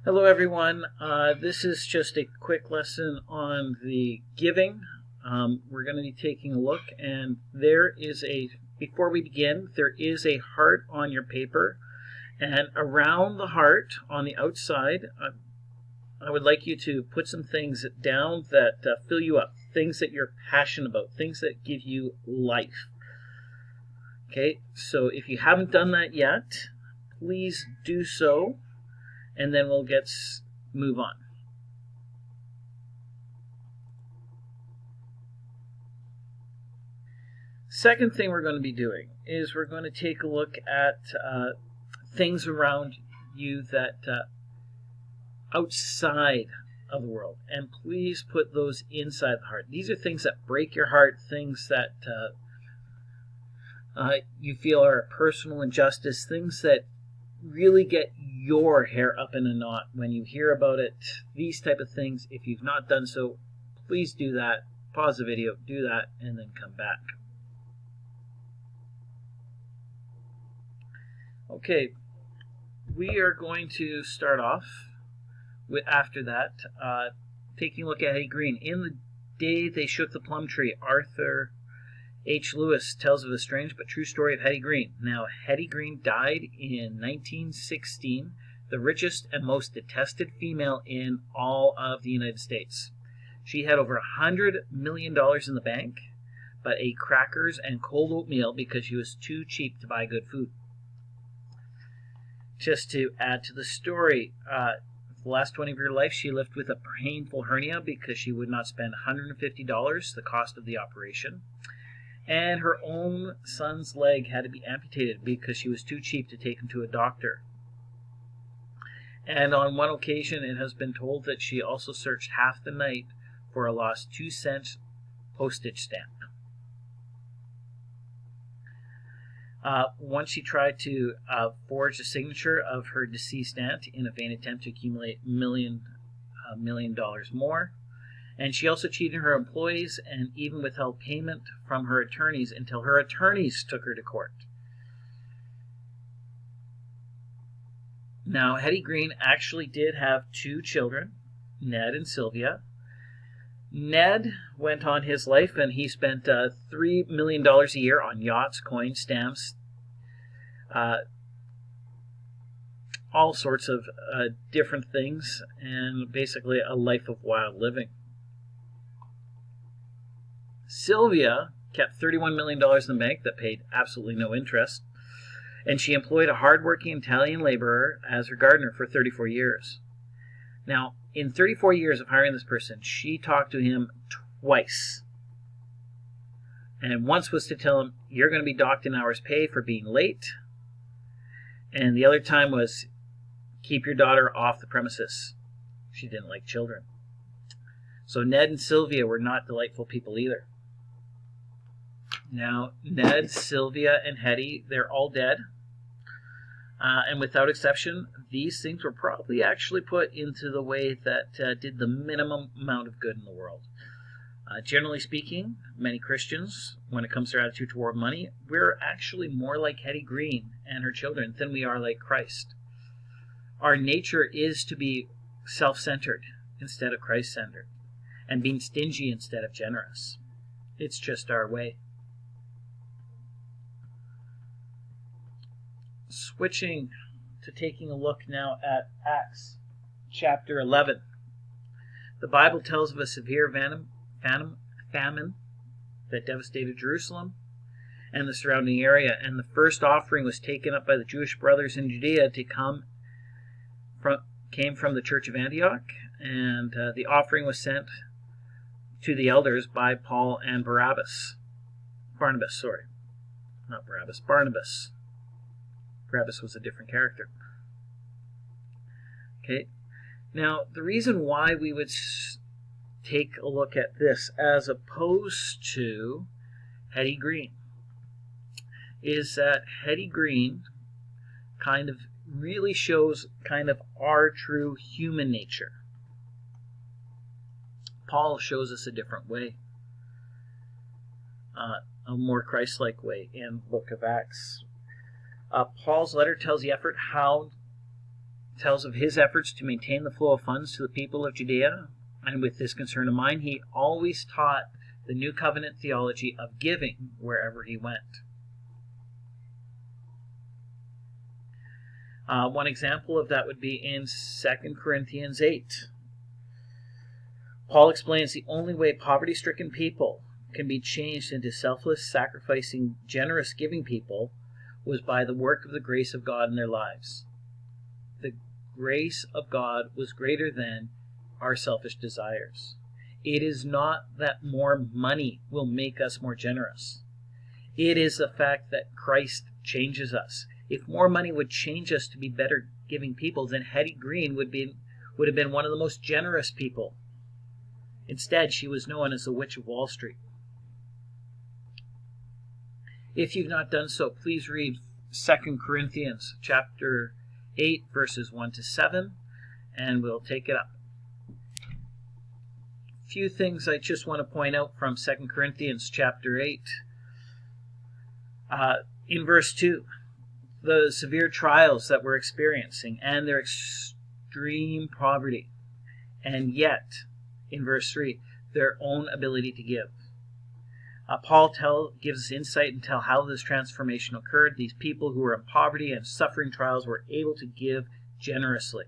Hello everyone, this is just a quick lesson on the giving. We're going to be taking a look, and before we begin, there is a heart on your paper, and around the heart on the outside, I would like you to put some things down that fill you up, things that you're passionate about, things that give you life. Okay, so if you haven't done that yet, please do so, and then we'll move on. Second thing we're going to be doing is we're going to take a look at things around you that outside of the world, and please put those inside the heart. These are things that break your heart, things that you feel are a personal injustice, things that really get your hair up in a knot when you hear about it. These type of things, if you've not done so, please do that. Pause the video, do that, and then come back. Okay, we are going to start off with, after that, taking a look at Hetty Green. In the day they shook the plum tree, Arthur H. Lewis tells of a strange but true story of Hetty Green. Now, Hetty Green died in 1916, the richest and most detested female in all of the United States. She had over $100 million in the bank, but ate crackers and cold oatmeal because she was too cheap to buy good food. Just to add to the story, the last 20 of her life, she lived with a painful hernia because she would not spend $150, the cost of the operation. And her own son's leg had to be amputated because she was too cheap to take him to a doctor. And on one occasion, it has been told that she also searched half the night for a lost 2-cent postage stamp. Once she tried to forge a signature of her deceased aunt in a vain attempt to accumulate $1 million more. And she also cheated her employees and even withheld payment from her attorneys until her attorneys took her to court. Now, Hetty Green actually did have 2 children, Ned and Sylvia. Ned went on his life, and he spent $3 million a year on yachts, coins, stamps, all sorts of different things, and basically a life of wild living. Sylvia kept $31 million in the bank that paid absolutely no interest, and she employed a hardworking Italian laborer as her gardener for 34 years. Now, in 34 years of hiring this person, she talked to him twice. And once was to tell him, you're going to be docked an hour's pay for being late. And the other time was, keep your daughter off the premises. She didn't like children. So Ned and Sylvia were not delightful people either. Now, Ned, Sylvia, and Hetty, they're all dead. And without exception, these things were probably actually put into the way that did the minimum amount of good in the world. Generally speaking, many Christians, when it comes to their attitude toward money, we're actually more like Hetty Green and her children than we are like Christ. Our nature is to be self-centered instead of Christ-centered, and being stingy instead of generous. It's just our way. Switching to taking a look now at Acts chapter 11. The Bible tells of a severe famine that devastated Jerusalem and the surrounding area, and the first offering was taken up by the Jewish brothers in Judea came from the church of Antioch, and the offering was sent to the elders by Paul and Barnabas. Barnabas was a different character. Okay, now the reason why we would take a look at this as opposed to Hetty Green is that Hetty Green kind of really shows kind of our true human nature. Paul shows us a different way, a more Christ-like way in the book of Acts. Paul's letter tells the effort how tells of his efforts to maintain the flow of funds to the people of Judea. And with this concern in mind, he always taught the New Covenant theology of giving wherever he went. One example of that would be in 2 Corinthians 8. Paul explains the only way poverty-stricken people can be changed into selfless, sacrificing, generous, giving people was by the work of the grace of God in their lives. The grace of God was greater than our selfish desires. It is not that more money will make us more generous. It is the fact that Christ changes us. If more money would change us to be better giving people, then Hetty Green would have been one of the most generous people. Instead, she was known as the Witch of Wall Street. If you've not done so, please read 2 Corinthians chapter 8, verses 1 to 7, and we'll take it up. A few things I just want to point out from 2 Corinthians chapter 8. In verse 2, the severe trials that we're experiencing and their extreme poverty, and yet, in verse 3, their own ability to give. Paul gives us insight into how this transformation occurred. These people who were in poverty and suffering trials were able to give generously.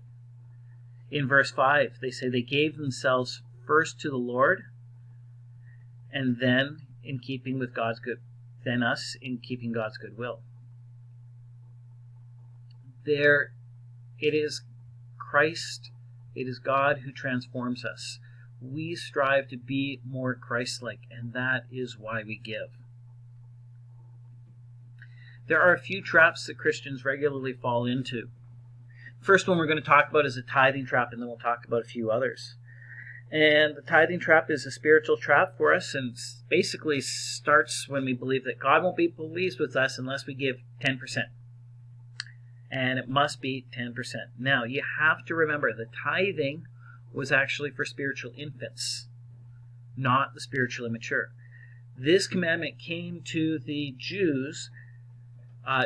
In verse 5, they say they gave themselves first to the Lord, and then in keeping with God's good, then us in keeping God's goodwill. There, it is Christ, it is God who transforms us. We strive to be more Christ-like, and that is why we give. There are a few traps that Christians regularly fall into. First one we're going to talk about is the tithing trap, and then we'll talk about a few others. And the tithing trap is a spiritual trap for us, and basically starts when we believe that God won't be pleased with us unless we give 10%. And it must be 10%. Now, you have to remember the tithing was actually for spiritual infants, not the spiritually immature. This commandment came to the Jews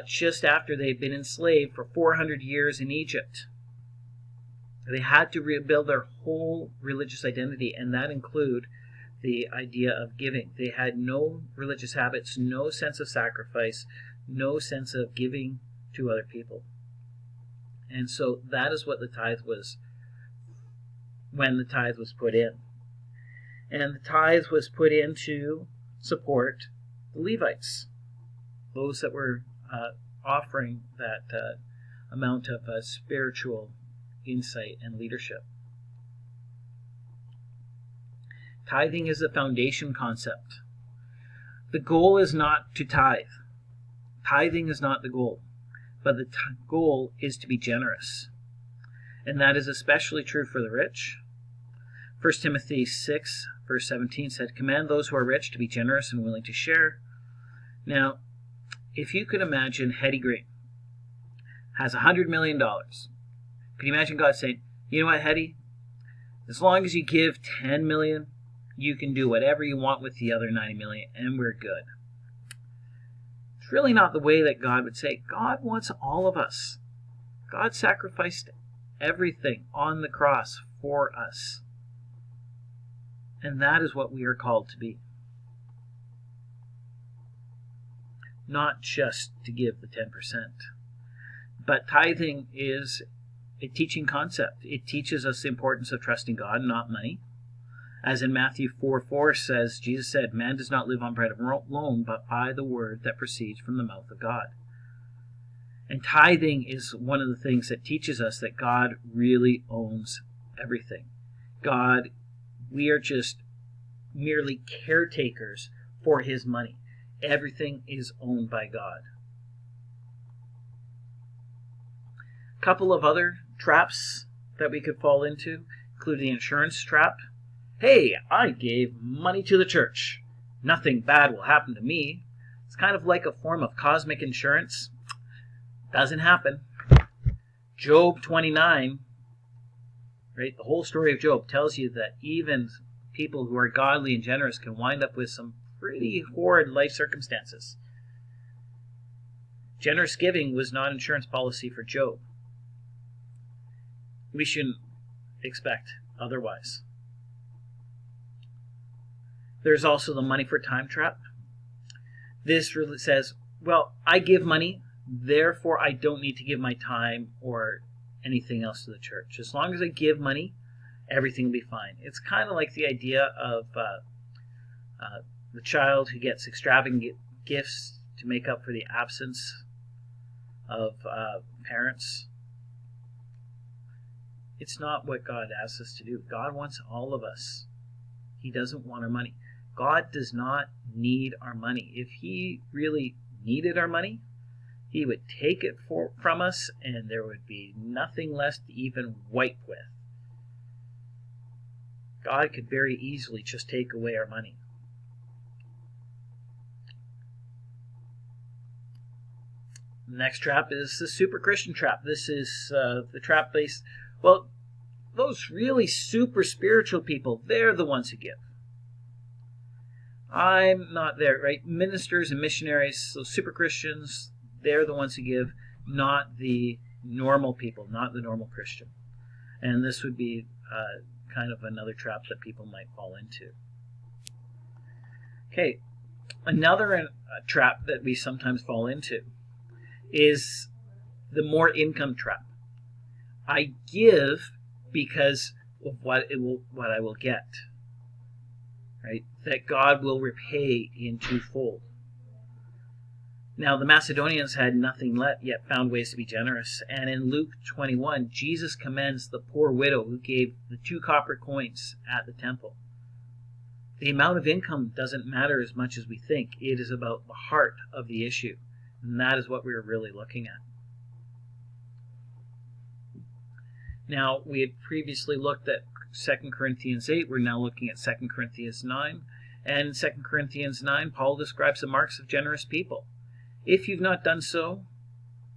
just after they'd been enslaved for 400 years in Egypt. They had to rebuild their whole religious identity, and that included the idea of giving. They had no religious habits, no sense of sacrifice, no sense of giving to other people. And so that is what the tithe was when the tithe was put in. And the tithe was put in to support the Levites, those that were offering that amount of spiritual insight and leadership. Tithing is a foundation concept. The goal is not to tithe. Tithing is not the goal, but the goal is to be generous. And that is especially true for the rich. 1 Timothy 6, verse 17 said, "Command those who are rich to be generous and willing to share." Now, if you could imagine Hetty Green has $100 million. Could you imagine God saying, "You know what, Hetty? As long as you give 10 million, you can do whatever you want with the other 90 million, and we're good." It's really not the way that God would say. God wants all of us. God sacrificed everything on the cross for us. And that is what we are called to be. Not just to give the 10%. But tithing is a teaching concept. It teaches us the importance of trusting God, not money. As in Matthew 4:4 says, Jesus said, "Man does not live on bread alone, but by the word that proceeds from the mouth of God." And tithing is one of the things that teaches us that God really owns everything. We are just merely caretakers for his money. Everything is owned by God. A couple of other traps that we could fall into include the insurance trap. Hey, I gave money to the church. Nothing bad will happen to me. It's kind of like a form of cosmic insurance. Doesn't happen. Job 29, right? The whole story of Job tells you that even people who are godly and generous can wind up with some pretty horrid life circumstances. Generous giving was not insurance policy for Job. we shouldn't expect otherwise. There's also the money for time trap. This really says, well, I give money, therefore I don't need to give my time or anything else to the church. As long as I give money, everything will be fine. It's kind of like the idea of the child who gets extravagant gifts to make up for the absence of parents. It's not what God asks us to do. God wants all of us. He doesn't want our money. God does not need our money. If he really needed our money, he would take it from us, and there would be nothing less to even wipe with. God could very easily just take away our money. The next trap is the super Christian trap. This is the trap based, well, those really super spiritual people, they're the ones who give. I'm not there, right? Ministers and missionaries, so super Christians, they're the ones who give, not the normal people, not the normal Christian. And this would be kind of another trap that people might fall into. Okay, another trap that we sometimes fall into is the more income trap. I give because of what I will get, right? That God will repay in twofold. Now, the Macedonians had nothing yet found ways to be generous. And in Luke 21, Jesus commends the poor widow who gave the 2 copper coins at the temple. The amount of income doesn't matter as much as we think. It is about the heart of the issue. And that is what we're really looking at. Now, we had previously looked at 2 Corinthians 8. We're now looking at 2 Corinthians 9. And in 2 Corinthians 9, Paul describes the marks of generous people. If you've not done so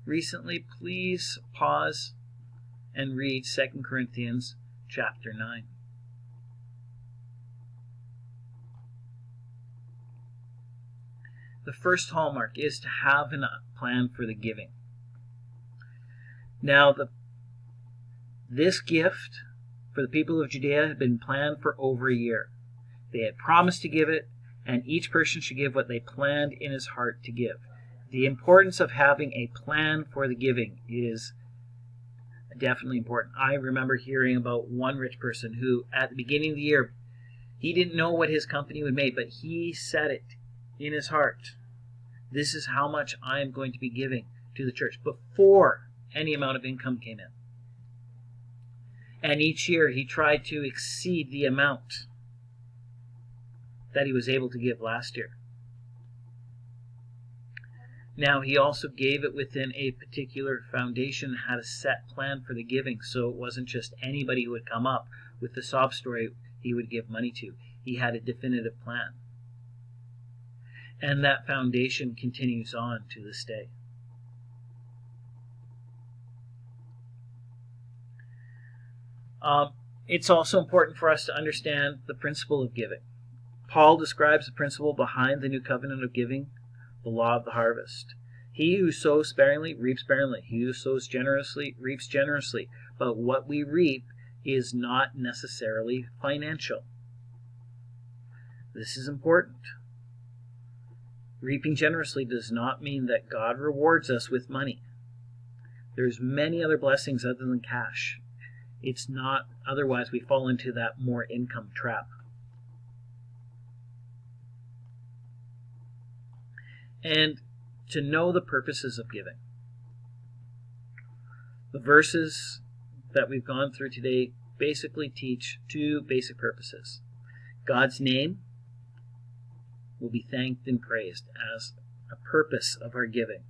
recently, please pause and read 2 Corinthians chapter 9. The first hallmark is to have a plan for the giving. Now, this gift for the people of Judea had been planned for over a year. They had promised to give it, and each person should give what they planned in his heart to give. The importance of having a plan for the giving is definitely important. I remember hearing about one rich person who, at the beginning of the year, he didn't know what his company would make, but he said it in his heart. This is how much I am going to be giving to the church before any amount of income came in. And each year he tried to exceed the amount that he was able to give last year. Now, he also gave it within a particular foundation, had a set plan for the giving, so it wasn't just anybody who would come up with the sob story he would give money to. He had a definitive plan. And that foundation continues on to this day. It's also important for us to understand the principle of giving. Paul describes the principle behind the new covenant of giving, the law of the harvest. He who sows sparingly reaps sparingly. He who sows generously reaps generously. But what we reap is not necessarily financial. This is important. Reaping generously does not mean that God rewards us with money. There's many other blessings other than cash. It's not, otherwise we fall into that more income trap. And to know the purposes of giving. The verses that we've gone through today basically teach 2 basic purposes. God's name will be thanked and praised as a purpose of our giving.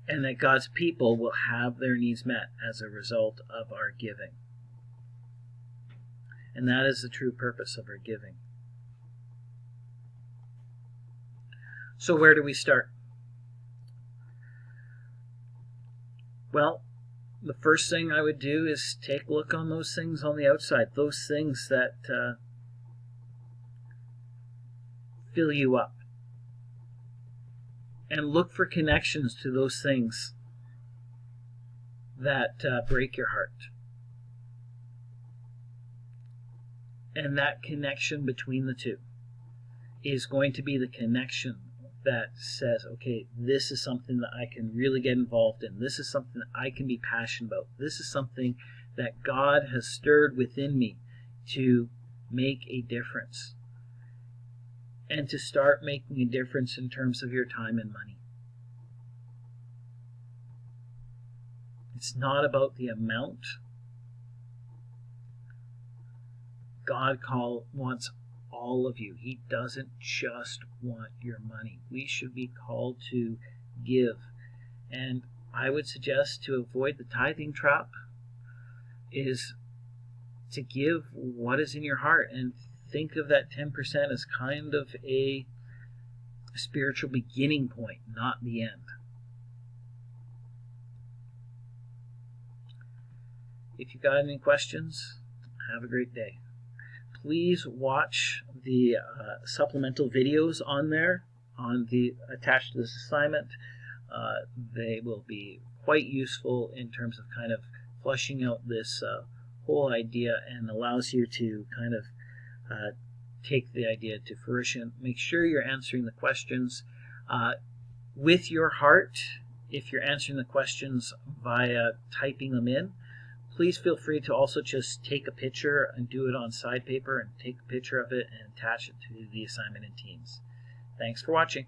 And that God's people will have their needs met as a result of our giving. And that is the true purpose of our giving. So where do we start? Well, the first thing I would do is take a look on those things on the outside, those things that fill you up. And look for connections to those things that break your heart. And that connection between the two is going to be the connection that says, okay, this is something that I can really get involved in. This is something that I can be passionate about. This is something that God has stirred within me to make a difference. And to start making a difference in terms of your time and money. It's not about the amount. God wants all of you. He doesn't just want your money. We should be called to give. And I would suggest, to avoid the tithing trap, is to give what is in your heart, and think of that 10% as kind of a spiritual beginning point, not the end. If you've got any questions, have a great day. Please watch the supplemental videos on there, attached to this assignment. They will be quite useful in terms of kind of fleshing out this whole idea, and allows you to kind of take the idea to fruition. Make sure you're answering the questions with your heart. If you're answering the questions via typing them in, please feel free to also just take a picture and do it on side paper, and take a picture of it and attach it to the assignment in Teams. Thanks for watching.